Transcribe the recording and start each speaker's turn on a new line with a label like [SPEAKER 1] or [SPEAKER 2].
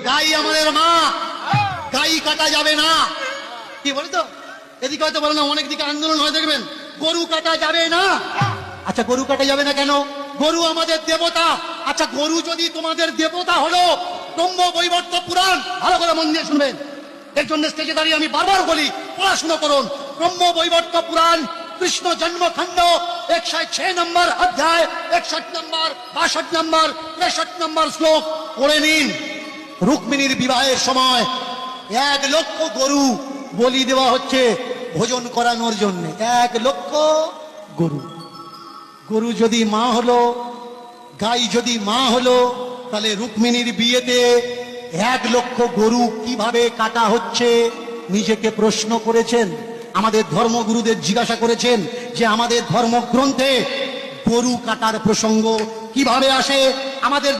[SPEAKER 1] গাই আমাদের মা, গাই কাটা যাবে না। কি বলি তো, এদিকে হয়তো বলে না, অনেক দিকে আন্দোলন হয় দেখবেন, গরু কাটা যাবে না। আচ্ছা গরু কাটা যাবে না কেন? গরু আমাদের দেবতা। আচ্ছা গরু যদি তোমাদের দেবতা হলো, ব্রহ্ম বৈবর্ত পুরাণ ভালো করে মন দিয়ে শুনবেন, এর জন্য স্টেজে দাঁড়িয়ে আমি বারবার বলি পড়াশুনো করুন। ব্রহ্ম বৈবর্ত পুরাণ কৃষ্ণ জন্মখণ্ড 106 নম্বর অধ্যায় 61 নম্বর 62 নম্বর 63 নম্বর শ্লোক পড়ে নিন। রুক্মিণীর বিবাহের সময় 1 লক্ষ গরু বলি দেওয়া হচ্ছে ভোজন করানোর জন্য। 1 লক্ষ গরু। গরু যদি মা হলো, গাই যদি মা হলো, তাহলে রুক্মিণীর বিয়েতে 1 লক্ষ গরু কিভাবে কাটা হচ্ছে নিজেকে প্রশ্ন করেছেন? আমাদের ধর্মগুরুদের জিজ্ঞাসা করেছেন যে আমাদের ধর্মগ্রন্থে গরু কাটার প্রসঙ্গ কিভাবে আসে? আমাদের